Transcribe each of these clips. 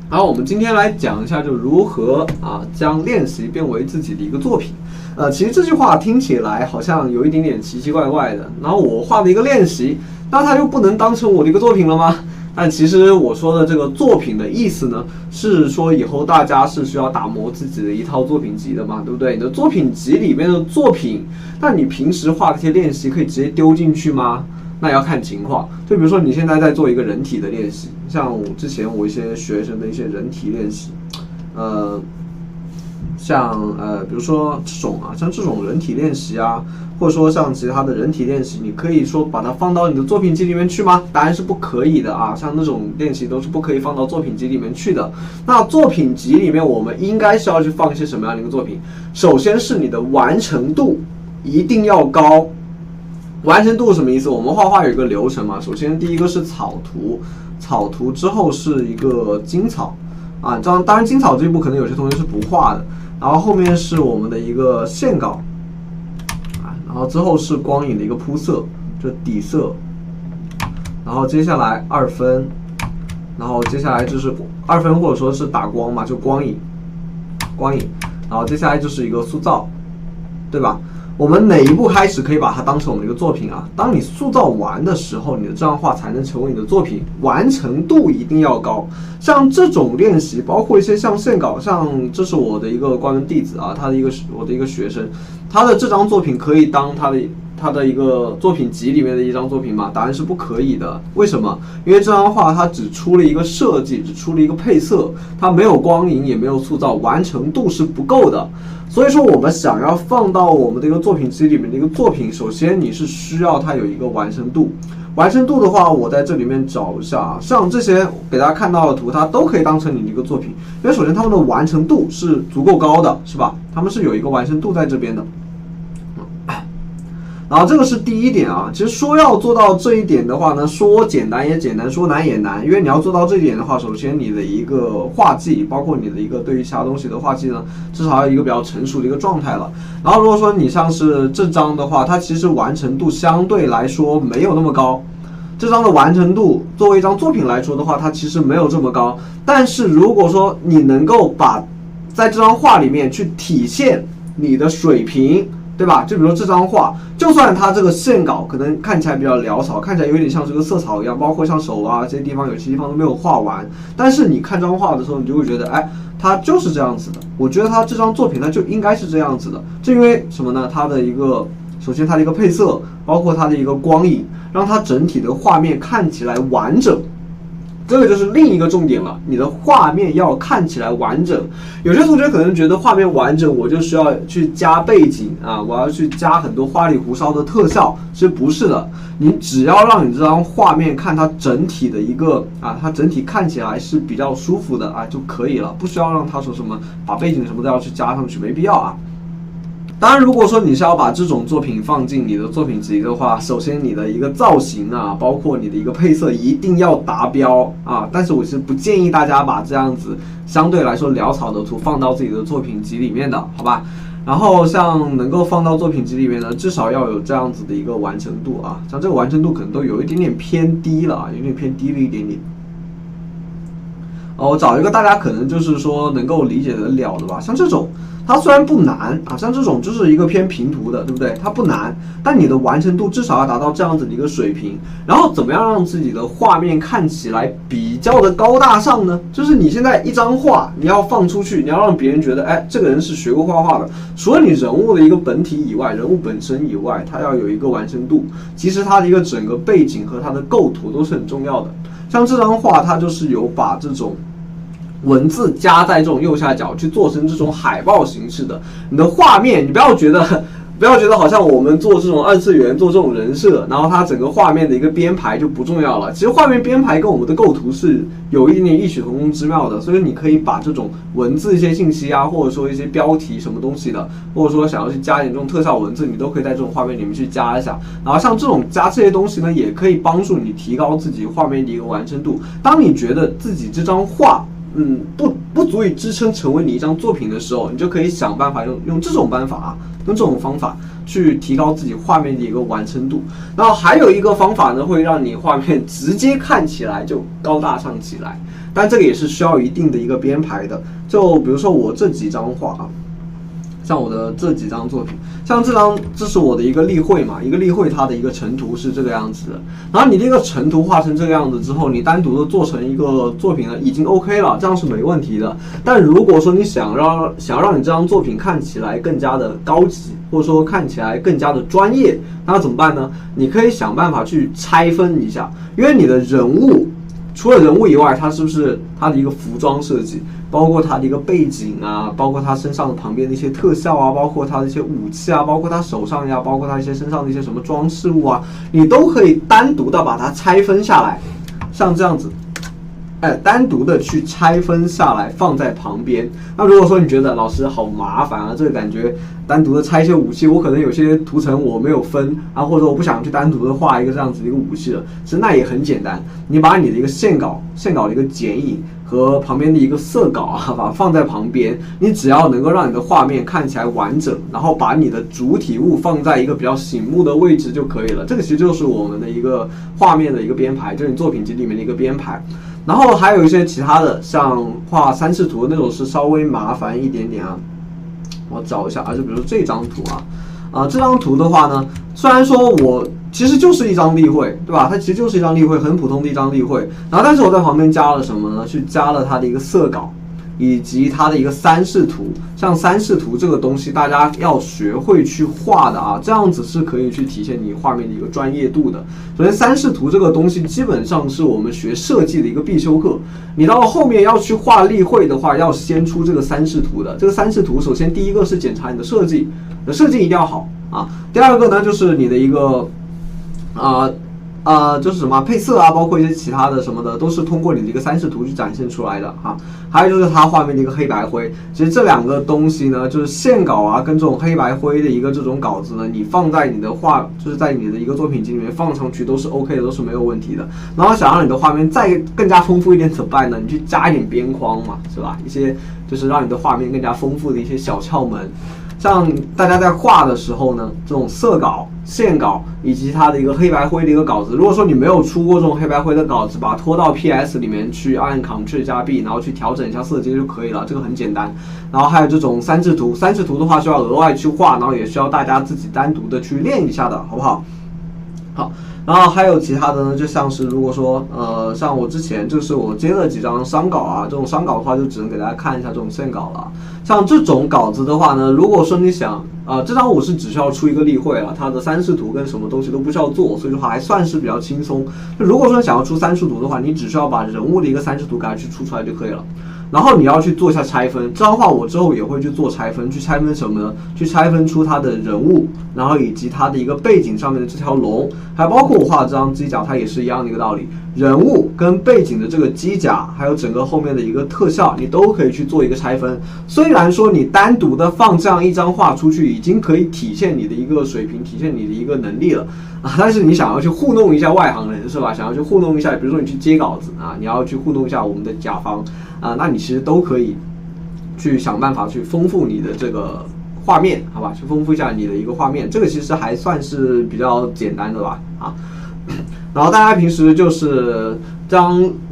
然后我们今天来讲一下，就如何将练习变为自己的一个作品。其实这句话听起来好像有一点点奇奇怪怪的。然后我画的一个练习，那它就不能当成我的一个作品了吗？但其实我说的这个作品的意思呢，是说以后大家是需要打磨自己的一套作品集的嘛，对不对？你的作品集里面的作品，那你平时画的一些练习可以直接丢进去吗？那要看情况。就比如说你现在在做一个人体的练习，像之前我一些学生的一些人体练习，比如说像这种人体练习啊，或者说像其他的人体练习，你可以说把它放到你的作品集里面去吗？答案是不可以的啊，像那种练习都是不可以放到作品集里面去的。那作品集里面我们应该是要去放一些什么样的一个作品？首先是你的完成度一定要高。完成度是什么意思？我们画画有一个流程嘛，首先第一个是草图，草图之后是一个精草啊，当然精草这一步可能有些同学是不画的，然后后面是我们的一个线稿啊，然后之后是光影的一个铺色，就底色，然后接下来2分，然后接下来就是2分或者说是打光嘛，就光影，然后接下来就是一个塑造，对吧？我们哪一步开始可以把它当成我们的一个作品啊？当你塑造完的时候，你的这张画才能成为你的作品，完成度一定要高。像这种练习，包括一些像线稿，像这是我的一个关门弟子啊，我的一个学生，他的这张作品可以当他的一个作品集里面的一张作品吗？答案是不可以的。为什么？因为这张画它只出了一个设计，只出了一个配色，它没有光影，也没有塑造，完成度是不够的。所以说我们想要放到我们的一个作品集里面的一个作品，首先你是需要它有一个完成度。完成度的话，我在这里面找一下啊，像这些给大家看到的图，它都可以当成你的一个作品，因为首先它们的完成度是足够高的，是吧？它们是有一个完成度在这边的。然后这个是第一点啊，其实说要做到这一点的话呢，说简单也简单，说难也难，因为你要做到这一点的话，首先你的一个画技，包括你的一个对于其他东西的画技呢，至少要一个比较成熟的一个状态了。然后如果说你像是这张的话，它其实完成度相对来说没有那么高，这张的完成度作为一张作品来说的话，它其实没有这么高。但是如果说你能够把在这张画里面去体现你的水平，对吧？就比如说这张画，就算它这个线稿可能看起来比较潦草，看起来有点像这个色草一样，包括像手啊这些地方，有些地方都没有画完。但是你看这张画的时候，你就会觉得，哎，它就是这样子的。我觉得它这张作品它就应该是这样子的。这因为什么呢？它的一个，首先它的一个配色，包括它的一个光影，让它整体的画面看起来完整。这个就是另一个重点了，你的画面要看起来完整。有些同学可能觉得画面完整，我就需要去加背景啊，我要去加很多花里胡哨的特效，其实不是的。你只要让你这张画面看它整体的一个它整体看起来是比较舒服的就可以了，不需要让它说什么把背景什么都要去加上去，没必要啊。当然，如果说你是要把这种作品放进你的作品集的话，首先你的一个造型包括你的一个配色一定要达标但是我是不建议大家把这样子相对来说潦草的图放到自己的作品集里面的，好吧？然后像能够放到作品集里面呢，至少要有这样子的一个完成度像这个完成度可能都有一点点偏低了有点偏低了一点点。我找一个大家可能就是说能够理解得了的吧，像这种。它虽然不难像这种就是一个偏平涂的，对不对？它不难，但你的完成度至少要达到这样子的一个水平。然后怎么样让自己的画面看起来比较的高大上呢？就是你现在一张画你要放出去，你要让别人觉得，哎，这个人是学过画画的。除了你人物的一个本体以外，人物本身以外，它要有一个完成度。其实它的一个整个背景和它的构图都是很重要的。像这张画，它就是有把这种文字加在这种右下角去做成这种海报形式的，你的画面你不要觉得好像我们做这种二次元做这种人设，然后它整个画面的一个编排就不重要了。其实画面编排跟我们的构图是有一点点异曲同工之妙的，所以你可以把这种文字一些信息或者说一些标题什么东西的，或者说想要去加一点这种特效文字，你都可以在这种画面里面去加一下。然后像这种加这些东西呢，也可以帮助你提高自己画面的一个完成度。当你觉得自己这张画不足以支撑成为你一张作品的时候，你就可以想办法用这种办法用这种方法去提高自己画面的一个完成度。然后还有一个方法呢，会让你画面直接看起来就高大上起来。但这个也是需要一定的一个编排的。就比如说我这几张画啊，像我的这几张作品，像这是我的一个例会嘛，一个例会它的一个成图是这个样子的。然后你这个成图画成这个样子之后，你单独的做成一个作品呢，已经 OK 了，这样是没问题的。但如果说你想让你这张作品看起来更加的高级，或者说看起来更加的专业，那怎么办呢？你可以想办法去拆分一下，因为你的人物除了人物以外，它是不是它的一个服装设计，包括它的一个背景啊，包括它身上的旁边的一些特效啊，包括它的一些武器啊，包括它手上呀，包括它一些身上的一些什么装饰物啊，你都可以单独的把它拆分下来，像这样子，单独的去拆分下来放在旁边。那如果说你觉得老师好麻烦啊，这个感觉单独的拆一些武器，我可能有些图层我没有分啊，或者我不想去单独的画一个这样子的一个武器了，其实那也很简单，你把你的一个线稿的一个剪影和旁边的一个色稿啊，把它放在旁边，你只要能够让你的画面看起来完整，然后把你的主体物放在一个比较醒目的位置就可以了。这个其实就是我们的一个画面的一个编排，就是你作品集里面的一个编排。然后还有一些其他的，像画三视图那种是稍微麻烦一点点啊。我找一下啊，就比如说这张图啊，这张图的话呢，虽然说我其实就是一张例会，对吧？它其实就是一张例会，很普通的一张例会。然后但是我在旁边加了什么呢？去加了它的一个色稿，以及它的一个三视图。像三视图这个东西，大家要学会去画的啊，这样子是可以去体现你画面的一个专业度的。首先，三视图这个东西基本上是我们学设计的一个必修课。你到后面要去画例会的话，要先出这个三视图的。这个三视图，首先第一个是检查你的设计，一定要好啊。第二个呢，就是你的一个就是什么配色啊，包括一些其他的什么的，都是通过你的一个三视图去展现出来的哈。还有就是它画面的一个黑白灰，其实这两个东西呢，就是线稿啊跟这种黑白灰的一个这种稿子呢，你放在你的就是在你的一个作品集里面放上去都是 OK 的，都是没有问题的。然后想让你的画面再更加丰富一点怎么办呢？你去加一点边框嘛，是吧？一些就是让你的画面更加丰富的一些小窍门。像大家在画的时候呢，这种色稿、线稿以及它的一个黑白灰的一个稿子，如果说你没有出过这种黑白灰的稿子，把它拖到 PS 里面去，按 Ctrl 加 B， 然后去调整一下色阶就可以了，这个很简单。然后还有这种三视图的话需要额外去画，然后也需要大家自己单独的去练一下的，好不好？好。然后还有其他的呢，就像是如果说像我之前就是我接了几张商稿啊，这种商稿的话就只能给大家看一下这种线稿了。像这种稿子的话呢，如果说你想这张我是只需要出一个例会它的三视图跟什么东西都不需要做，所以说还算是比较轻松。如果说想要出三视图的话，你只需要把人物的一个三视图给它去出出来就可以了。然后你要去做一下拆分，这张画我之后也会去做拆分，去拆分什么呢？去拆分出它的人物，然后以及它的一个背景上面的这条龙，还包括我画的这张机甲，它也是一样的一个道理。人物跟背景的这个机甲，还有整个后面的一个特效，你都可以去做一个拆分。虽然说你单独的放这样一张画出去，已经可以体现你的一个水平，体现你的一个能力了但是你想要去糊弄一下外行人是吧？想要去糊弄一下，比如说你去接稿子你要去糊弄一下我们的甲方那你其实都可以去想办法去丰富你的这个画面，好吧？去丰富一下你的一个画面，这个其实还算是比较简单的吧然后大家平时就是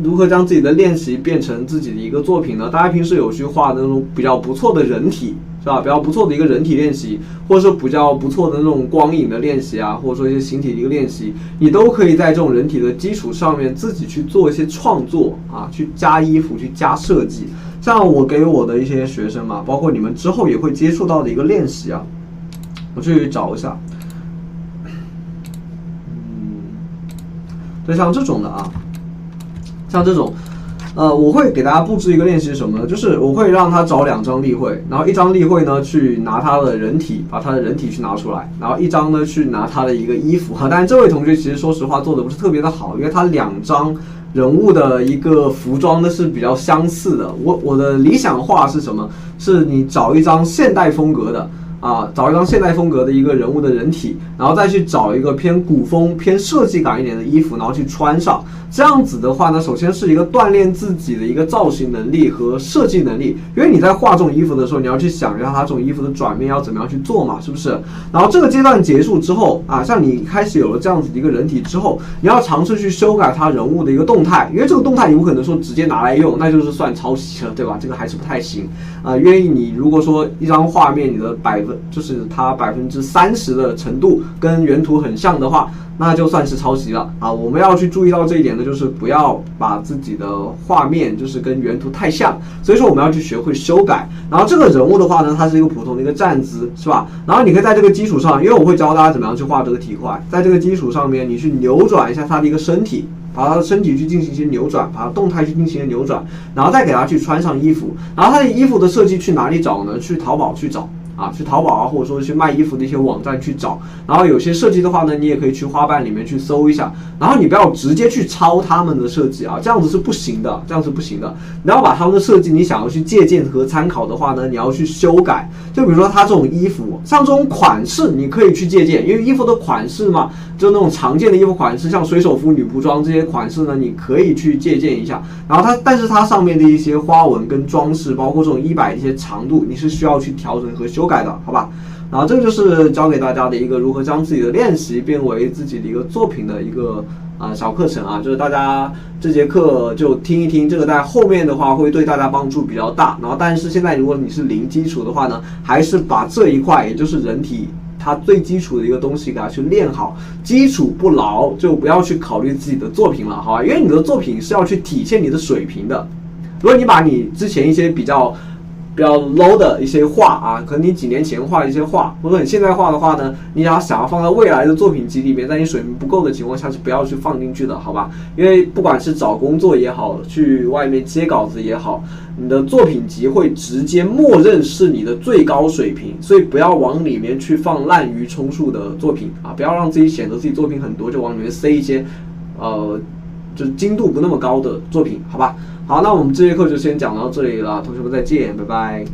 如何将自己的练习变成自己的一个作品呢？大家平时有去画那种比较不错的人体，是吧？比较不错的一个人体练习，或者说比较不错的那种光影的练习啊，或者说一些形体的一个练习，你都可以在这种人体的基础上面自己去做一些创作去加衣服，去加设计。像我给我的一些学生嘛，包括你们之后也会接触到的一个练习我去找一下。就像这种的像这种我会给大家布置一个练习是什么呢？就是我会让他找2张例会，然后一张例会呢去拿他的人体，把他的人体去拿出来，然后一张呢去拿他的一个衣服但是这位同学其实说实话做的不是特别的好，因为他2张人物的一个服装呢是比较相似的。我的理想画是什么？是你找一张现代风格的找一张现代风格的一个人物的人体，然后再去找一个偏古风、偏设计感一点的衣服，然后去穿上。这样子的话呢，首先是一个锻炼自己的一个造型能力和设计能力，因为你在画这种衣服的时候，你要去想一下它这种衣服的转面要怎么样去做嘛，是不是？然后这个阶段结束之后像你开始有了这样子的一个人体之后，你要尝试去修改它人物的一个动态，因为这个动态你不可能说直接拿来用，那就是算抄袭了，对吧？这个还是不太行因为你如果说一张画面你的就是它30%的程度跟原图很像的话，那就算是抄袭了我们要去注意到这一点呢，就是不要把自己的画面就是跟原图太像，所以说我们要去学会修改。然后这个人物的话呢，它是一个普通的一个站姿，是吧？然后你可以在这个基础上，因为我会教大家怎么样去画这个体块，在这个基础上面，你去扭转一下它的一个身体，把它的身体去进行一些扭转，把它动态去进行一些扭转，然后再给它去穿上衣服。然后它的衣服的设计去哪里找呢？去淘宝去找去淘宝或者说去卖衣服的一些网站去找，然后有些设计的话呢，你也可以去花瓣里面去搜一下，然后你不要直接去抄他们的设计这样子是不行的，你要把他们的设计你想要去借鉴和参考的话呢，你要去修改。就比如说它这种衣服，像这种款式你可以去借鉴，因为衣服的款式嘛，就那种常见的衣服款式，像水手服、女仆装这些款式呢，你可以去借鉴一下。然后但是它上面的一些花纹跟装饰，包括这种衣摆的一些长度，你是需要去调整和修改的，好吧？然后这个就是教给大家的一个如何将自己的练习变为自己的一个作品的一个小课程就是大家这节课就听一听，这个在后面的话会对大家帮助比较大。然后但是现在如果你是零基础的话呢，还是把这一块也就是人体它最基础的一个东西给它去练好，基础不牢就不要去考虑自己的作品了，好吧？因为你的作品是要去体现你的水平的。如果你把你之前一些比较 low 的一些画可能你几年前画的一些画，或者你现在画的话呢，你想要放在未来的作品集里面，在你水平不够的情况下是不要去放进去的，好吧？因为不管是找工作也好，去外面接稿子也好，你的作品集会直接默认是你的最高水平，所以不要往里面去放滥竽充数的作品不要让自己显得自己作品很多，就往里面塞一些就是精度不那么高的作品，好吧？好，那我们这节课就先讲到这里了，同学们再见，拜拜。